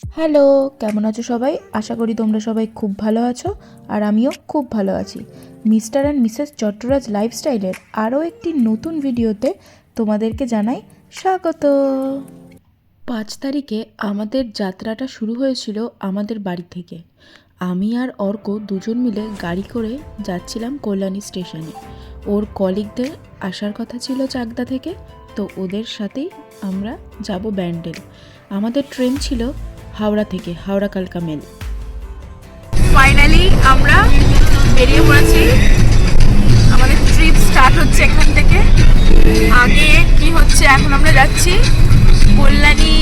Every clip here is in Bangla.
হ্যালো, কেমন আছো সবাই? আশা করি তোমরা সবাই খুব ভালো আছো আর আমিও খুব ভালো আছি। মিস্টার অ্যান্ড মিসেস চট্টরাজ লাইফস্টাইলের আরও একটি নতুন ভিডিওতে তোমাদেরকে জানাই স্বাগত। 5 তারিখে আমাদের যাত্রাটা শুরু হয়েছিল আমাদের বাড়ি থেকে। আমি আর অর্ক দুজন মিলে গাড়ি করে যাচ্ছিলাম কল্যাণী স্টেশনে। ওর কলিগদের আসার কথা ছিল চাকদা থেকে, তো ওদের সাথেই আমরা যাব ব্যান্ডেল। আমাদের ট্রেন ছিল হাওড়া থেকে, হাওড়া কালকা মেল। ফাইনালি আমরা বেরিয়ে পড়েছি। আমাদের ট্রিপ স্টার্ট হচ্ছে এখান থেকে। আগে কি হচ্ছে, এখন আমরা যাচ্ছি কল্যাণী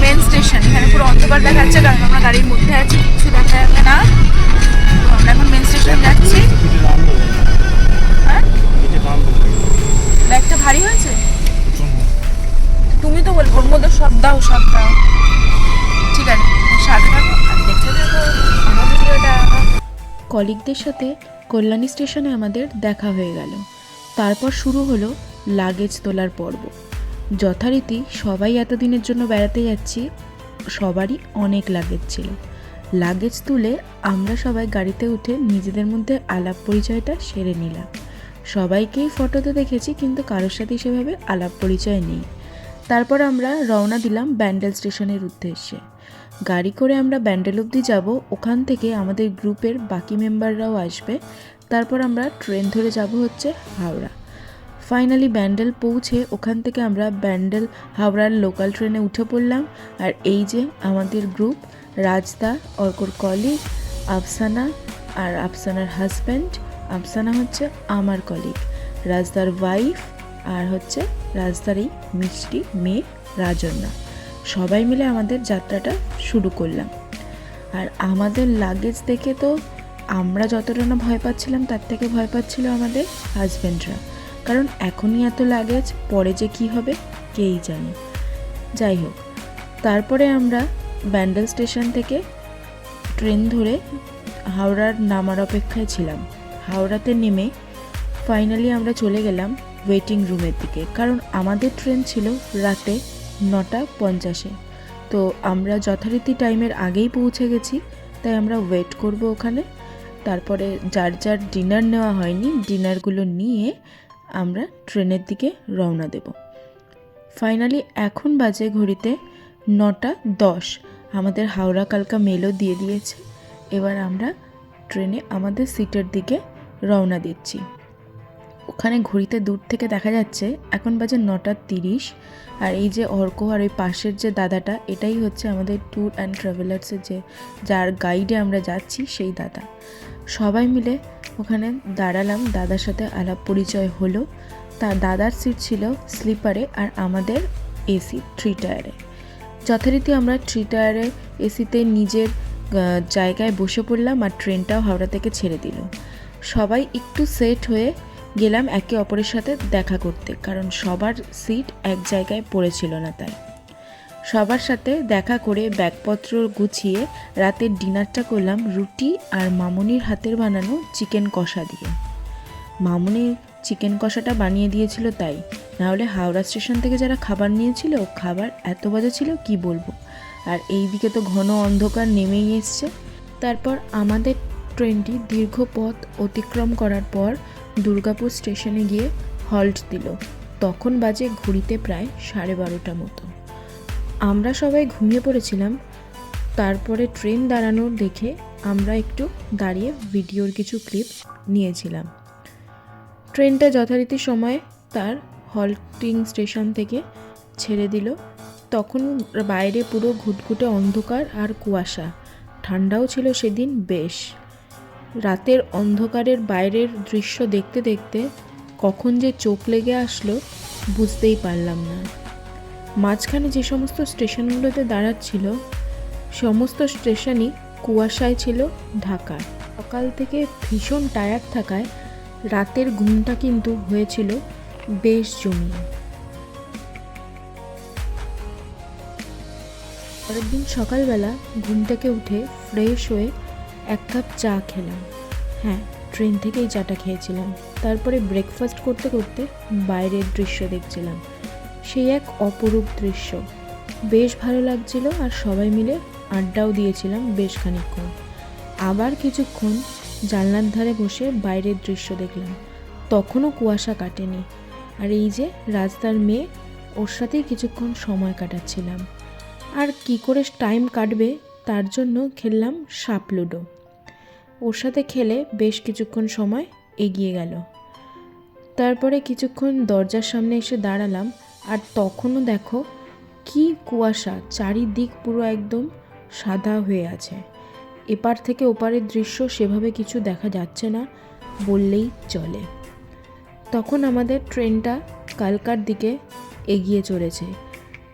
মেন স্টেশন। এখানে পুরো অন্ধকার দেখাচ্ছে কারণ আমরা গাড়ির মধ্যে আছি, কিছু দেখা যাবে না। তো আমরা এখন মেন স্টেশন যাচ্ছি। হ্যাঁ, ব্যাগটা ভারী হয়েছে। তুমি তো বলবো ওর মধ্যে সব দাও। ঠিক আছে, সাথে থাকো আর দেখতে থাকো আমার ভিডিওটা। কলিগদের সাথে কল্যাণী স্টেশনে আমাদের দেখা হয়ে গেল। তারপর শুরু হলো লাগেজ তোলার পর্ব। যথারীতি সবাই এতদিনের জন্য বেড়াতে যাচ্ছি, সবারই অনেক লাগেজ ছিল। লাগেজ তুলে আমরা সবাই গাড়িতে উঠে নিজেদের মধ্যে আলাপ পরিচয়টা সেরে নিলাম। সবাইকেই ফটোতে দেখেছি, কিন্তু কারোর সাথে সেভাবে আলাপ পরিচয় নেই। তারপর আমরা রওনা দিলাম ব্যান্ডেল স্টেশনের উদ্দেশ্যে। গাড়ি করে আমরা ব্যান্ডেল অবধি যাব, ওখান থেকে আমাদের গ্রুপের বাকি মেম্বাররাও আসবে। তারপর আমরা ট্রেন ধরে যাব হচ্ছে হাওড়া। ফাইনালি ব্যান্ডেল পৌঁছে ওখান থেকে আমরা ব্যান্ডেল হাওড়ার লোকাল ট্রেনে উঠে পড়লাম। আর এই যে আমাদের গ্রুপ, রাজদা, অর্কর কলিগ, আফসানা আর আফসানার হাজব্যান্ড। আফসানা হচ্ছে আমার কলিগ, রাজদার ওয়াইফ আর হচ্ছে রাজদার এই মিষ্টি মেয়ে রাজন্যা। সবাই মিলে আমাদের যাত্রাটা শুরু করলাম। আর আমাদের লাগেজ দেখে তো আমরা যতটা না ভয় পাচ্ছিলাম, তার থেকে ভয় পাচ্ছিল আমাদের হাজব্যান্ডরা, কারণ এখনই এত লাগেজ, পরে যে কী হবে কেই জানে। যাই হোক, তারপরে আমরা ব্যান্ডেল স্টেশন থেকে ট্রেন ধরে হাওড়ার নামার অপেক্ষায় ছিলাম। হাওড়াতে নেমে ফাইনালি আমরা চলে গেলাম ওয়েটিং রুমের দিকে, কারণ আমাদের ট্রেন ছিল রাতে 9:50। তো আমরা যথারীতি টাইমের আগেই পৌঁছে গেছি, তাই আমরা ওয়েট করব ওখানে। তারপরে যার যার ডিনার নেওয়া হয়নি, ডিনারগুলো নিয়ে আমরা ট্রেনের দিকে রওনা দেব। ফাইনালি এখন বাজে ঘড়িতে 9:10। আমাদের হাওড়া কালকা মেলও দিয়ে দিয়েছে। এবার আমরা ট্রেনে আমাদের সিটের দিকে রওনা দিচ্ছি। ওখানে ঘড়িতে দূর থেকে দেখা যাচ্ছে এখন বাজে 9:30। আর এই যে অর্ক আর ওই পাশের যে দাদাটা, এটাই হচ্ছে আমাদের ট্যুর অ্যান্ড ট্রাভেলার্সের যার গাইডে আমরা যাচ্ছি সেই দাদা। সবাই মিলে ওখানে দাঁড়ালাম, দাদার সাথে আলাপ পরিচয় হলো। তার দাদার সিট ছিল স্লিপারে আর আমাদের এসি 3 টায়ারে। যথারীতি আমরা 3 টায়ারে এসিতে নিজের জায়গায় বসে পড়লাম আর ট্রেনটাও হাওড়া থেকে ছেড়ে দিল। সবাই একটু সেট হয়ে গেলাম একে অপরের সাথে দেখা করতে, কারণ সবার সিট এক জায়গায় পড়েছিল না। তাই সবার সাথে দেখা করে ব্যাগপত্র গুছিয়ে রাতের ডিনারটা করলাম রুটি আর মামুনির হাতের বানানো চিকেন কষা দিয়ে। মামুনির চিকেন কষাটা বানিয়ে দিয়েছিল, তাই নাহলে হাওড়া স্টেশন থেকে যারা খাবার নিয়েছিল, খাবার এত বাজে ছিল কি বলবো। আর এই দিকে তো ঘন অন্ধকার নেমেই এসছে। তারপর আমাদের ট্রেনটি দীর্ঘ পথ অতিক্রম করার পর দুর্গাপুর স্টেশনে গিয়ে হল্ট দিল। তখন বাজে ঘড়িতে প্রায় 12:30 মতো। আমরা সবাই ঘুমিয়ে পড়েছিলাম। তারপরে ট্রেন দাঁড়ানোর দেখে আমরা একটু দাঁড়িয়ে ভিডিওর কিছু ক্লিপ নিয়েছিলাম। ট্রেনটা যথারীতি সময়ে তার হল্টিং স্টেশন থেকে ছেড়ে দিল। তখন বাইরে পুরো ঘুটঘুটে অন্ধকার আর কুয়াশা। ঠান্ডাও ছিল সেদিন বেশ। রাতের অন্ধকারের বাইরের দৃশ্য দেখতে দেখতে কখন যে চোখ লেগে আসলো বুঝতেই পারলাম না। মাঝখানে যে সমস্ত স্টেশনগুলোতে দাঁড়াচ্ছিল, সমস্ত স্টেশনই কুয়াশায় ছিল ঢাকা। সকাল থেকে ভীষণ টায়ার্ড থাকায় রাতের ঘুমটা কিন্তু হয়েছিল বেশ জমিয়ে। পরের দিন সকালবেলা ঘুম থেকে উঠে ফ্রেশ হয়ে 1 কাপ চা খেলাম। হ্যাঁ, ট্রেন থেকেই চাটা খেয়েছিলাম। তারপরে ব্রেকফাস্ট করতে করতে বাইরের দৃশ্য দেখছিলাম। সেই এক অপরূপ দৃশ্য। বেশ ভালো লাগছিল আর সবাই মিলে আড্ডাও দিয়েছিলাম বেশ খানিকক্ষণ। আবার কিছুক্ষণ জানলার ধারে বসে বাইরের দৃশ্য দেখলাম, তখনও কুয়াশা কাটেনি। আর এই যে রাস্তার মেয়ে, ওর সাথেই কিছুক্ষণ সময় কাটাচ্ছিলাম। আর কি করে টাইম কাটবে তার জন্য খেললাম সাপ লুডো। ওর সাথে খেলে বেশ কিছুক্ষণ সময় এগিয়ে গেল। তারপরে কিছুক্ষণ দরজার সামনে এসে দাঁড়ালাম, আর তখনও দেখো কি কুয়াশা, চারিদিক পুরো একদম সাদা হয়ে আছে। এপার থেকে ওপারের দৃশ্য সেভাবে কিছু দেখা যাচ্ছে না বললেই চলে। তখন আমাদের ট্রেনটা কালকার দিকে এগিয়ে চলেছে।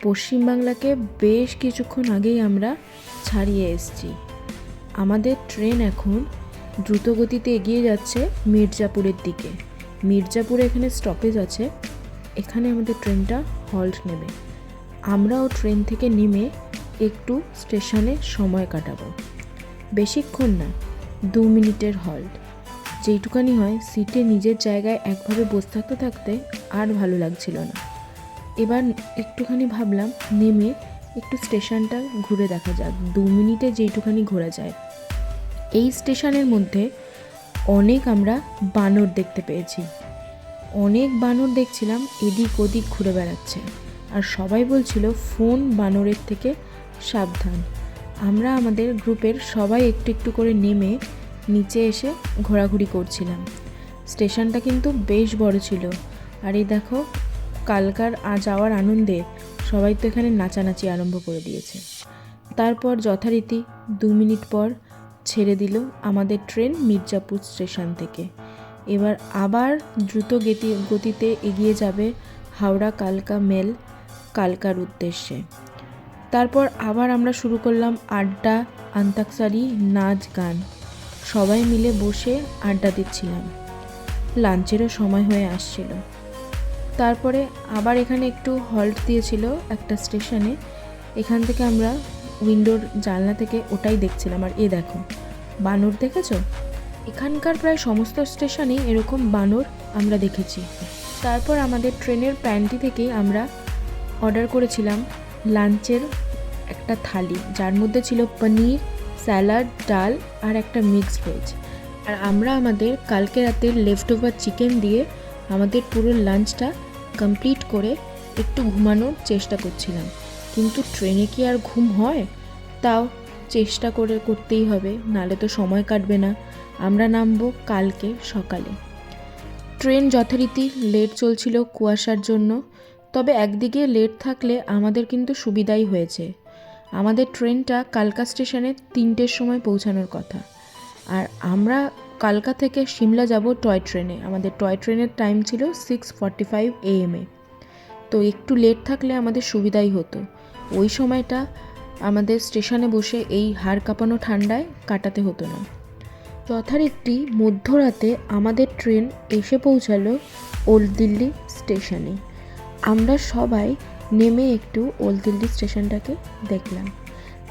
পশ্চিমবাংলাকে বেশ কিছুক্ষণ আগেই আমরা ছাড়িয়ে এসেছি। আমাদের ট্রেন এখন দ্রুতগতিতে এগিয়ে যাচ্ছে মির্জাপুরের দিকে। মির্জাপুরে এখানে স্টপেজ আছে, এখানে আমাদের ট্রেনটা হল্ট নেবে। আমরাও ট্রেন থেকে নেমে একটু স্টেশনে সময় কাটাবো, বেশিক্ষণ না, 2 মিনিটের হল্ট। যেইটুকানি হয়, সিটে নিজের জায়গায় একভাবে বসে থাকতে থাকতে আর ভালো লাগছিল না। এবার একটুখানি ভাবলাম নেমে একটু স্টেশনটা ঘুরে দেখা যাক, 2 মিনিটে যেইটুখানি ঘোরা যায়। এই স্টেশনের মধ্যে অনেক আমরা বানর দেখতে পেয়েছি। অনেক বানর দেখছিলাম এদিক ওদিক ঘুরে বেড়াচ্ছে, আর সবাই বলছিল ফোন বানরের থেকে সাবধান। আমরা আমাদের গ্রুপের সবাই একটু একটু করে নেমে নিচে এসে ঘোরাঘুরি করছিলাম। স্টেশনটা কিন্তু বেশ বড় ছিল। আর এই দেখো, কালকার যাওয়ার আনন্দে সবাই তো এখানে নাচানাচি আরম্ভ করে দিয়েছে। তারপর যথারীতি 2 মিনিট পর ছেড়ে দিল আমাদের ট্রেন মির্জাপুর স্টেশন থেকে। এবার আবার দ্রুত গতিতে এগিয়ে যাবে হাওড়া কালকা মেল, কালকার উদ্দেশ্যে। তারপর আবার আমরা শুরু করলাম আড্ডা, আন্তাক্ষরী, নাচ গান। সবাই মিলে বসে আড্ডা দিচ্ছিলাম, লাঞ্চেরও সময় হয়ে আসছিল। তারপরে আবার এখানে একটু হল্ট দিয়েছিল একটা স্টেশনে, এখান থেকে আমরা উইন্ডোর জানলা থেকে ওটাই দেখছিলাম। আর এ দেখো, বানর দেখেছো? এখানকার প্রায় সমস্ত স্টেশনেই এরকম বানর আমরা দেখেছি। তারপর আমাদের ট্রেনের প্যান্ট্রি থেকেই আমরা অর্ডার করেছিলাম লাঞ্চের একটা থালি, যার মধ্যে ছিল পনির, স্যালাড, ডাল আর একটা মিক্সড ভেজ। আর আমরা আমাদের কালকে রাতের লেফট ওভার চিকেন দিয়ে আমাদের পুরো লাঞ্চটা কমপ্লিট করে একটু ঘুমানোর চেষ্টা করছিলাম। কিন্তু ট্রেনে কি আর ঘুম হয়? তাও চেষ্টা করতেই হবে, নালে তো সময় কাটবে না। আমরা নামবো কালকে সকালে। ট্রেন যথারীতি লেট চলছিল কুয়াশার জন্য, তবে একদিকে লেট থাকলে আমাদের কিন্তু সুবিধাই হয়েছে। আমাদের ট্রেনটা কালকা স্টেশনে 3টের সময় পৌঁছানোর কথা, আর আমরা কালকা থেকে সিমলা যাব টয় ট্রেনে। আমাদের টয় ট্রেনের টাইম ছিল 6:45 AM। তো একটু লেট থাকলে আমাদের সুবিধাই হতো। ওই সময়টা আমাদের স্টেশনে বসে এই হাড় কাঁপানো ঠান্ডায় কাটাতে হতো না। যথারীতি মধ্যরাতে আমাদের ট্রেন এসে পৌঁছালো ওল্ড দিল্লি স্টেশনে। আমরা সবাই নেমে একটু ওল্ড দিল্লি স্টেশনটাকে দেখলাম।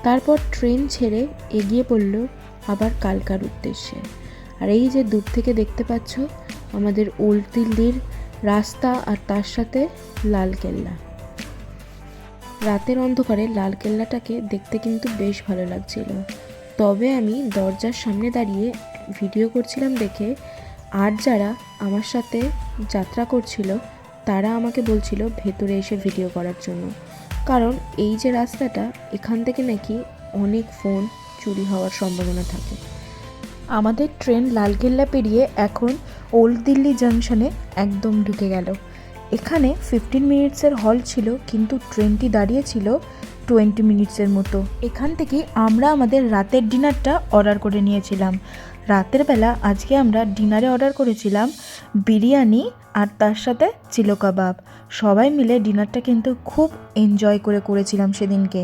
তারপর ট্রেন ছেড়ে এগিয়ে পড়ল আবার কালকার উদ্দেশ্যে। আর এই যে দূর থেকে দেখতে পাচ্ছ আমাদের ওল্ড দিল্লির রাস্তা, আর তার সাথে লালকেল্লা। রাতের অন্ধকারে লালকেল্লাটাকে দেখতে কিন্তু বেশ ভালো লাগছিল। তবে আমি দরজার সামনে দাঁড়িয়ে ভিডিও করছিলাম দেখে আর যারা আমার সাথে যাত্রা করছিল তারা আমাকে বলছিল ভেতরে এসে ভিডিও করার জন্য, কারণ এই যে রাস্তাটা, এখান থেকে নাকি অনেক ফোন চুরি হওয়ার সম্ভাবনা থাকে। আমাদের ট্রেন লালকেল্লা পেরিয়ে এখন ওল্ড দিল্লি জাংশনে একদম ঢুকে গেল। এখানে 15 মিনিটসের হল্ট ছিল, কিন্তু ট্রেনটি দাঁড়িয়েছিল 20 মিনিটসের মতো। এখান থেকে আমরা আমাদের রাতের ডিনারটা অর্ডার করে নিয়েছিলাম। রাতের বেলা আজকে আমরা ডিনারে অর্ডার করেছিলাম বিরিয়ানি আর তার সাথে চিলো কাবাব। সবাই মিলে ডিনারটা কিন্তু খুব এনজয় করেছিলাম সেদিনকে।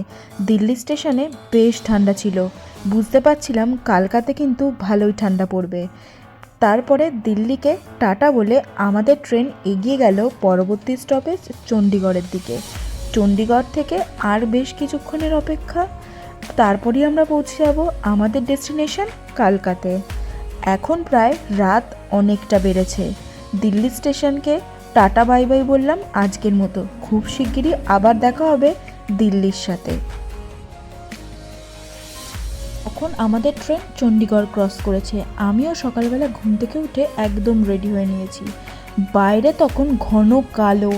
দিল্লি স্টেশনে বেশ ঠান্ডা ছিল, বুঝতে পারছিলাম কালকাতে কিন্তু ভালোই ঠান্ডা পড়বে। তারপরে দিল্লিকে টাটা বলে আমাদের ট্রেন এগিয়ে গেল পরবর্তী স্টপেজ চণ্ডীগড়ের দিকে। চণ্ডীগড় থেকে আর বেশ কিছুক্ষণের অপেক্ষা, তারপরই আমরা পৌঁছে যাব আমাদের ডেস্টিনেশন কালকাতে। এখন প্রায় রাত অনেকটা বেড়েছে। দিল্লি স্টেশনকে টাটা বাই বাই বললাম আজকের মতো। খুব শিগগিরই আবার দেখা হবে দিল্লির সাথে। তখন আমাদের ট্রেন চণ্ডীগড় ক্রস করেছে। আমিও সকালবেলা ঘুম থেকে উঠে একদম রেডি হয়ে নিয়েছি। বাইরে তখন ঘন কালো,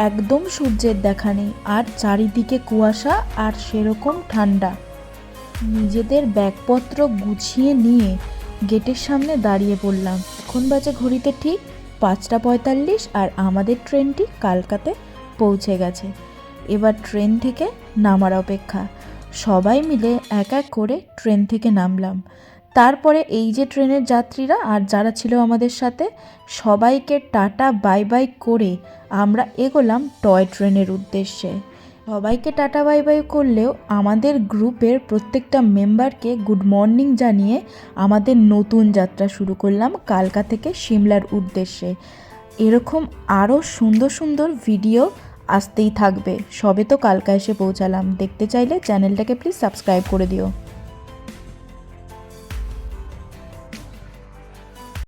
একদম সূর্যের দেখা নেই, আর চারিদিকে কুয়াশা আর সেরকম ঠান্ডা। নিজেদের ব্যাগপত্র গুছিয়ে নিয়ে গেটের সামনে দাঁড়িয়ে পড়লাম। এখন বাজে ঘড়িতে ঠিক 5:45 আর আমাদের ট্রেনটি কালকাতে পৌঁছে গেছে। এবার ট্রেন থেকে নামার অপেক্ষা। সবাই মিলে এক এক করে ট্রেন থেকে নামলাম। তারপরে এই যে ট্রেনের যাত্রীরা আর যারা ছিল আমাদের সাথে, সবাইকে টাটা বাই বাই করে আমরা এগোলাম টয় ট্রেনের উদ্দেশ্যে। সবাইকে টাটা বাই বাই করলেও আমাদের গ্রুপের প্রত্যেকটা মেম্বারকে গুড মর্নিং জানিয়ে আমাদের নতুন যাত্রা শুরু করলাম কালকা থেকে সিমলার উদ্দেশ্যে। এরকম আরও সুন্দর সুন্দর ভিডিও আসতেই থাকবে। সবে তো কালকা এসে পৌঁছালাম। দেখতে চাইলে চ্যানেলটাকে প্লিজ সাবস্ক্রাইব করে দিও।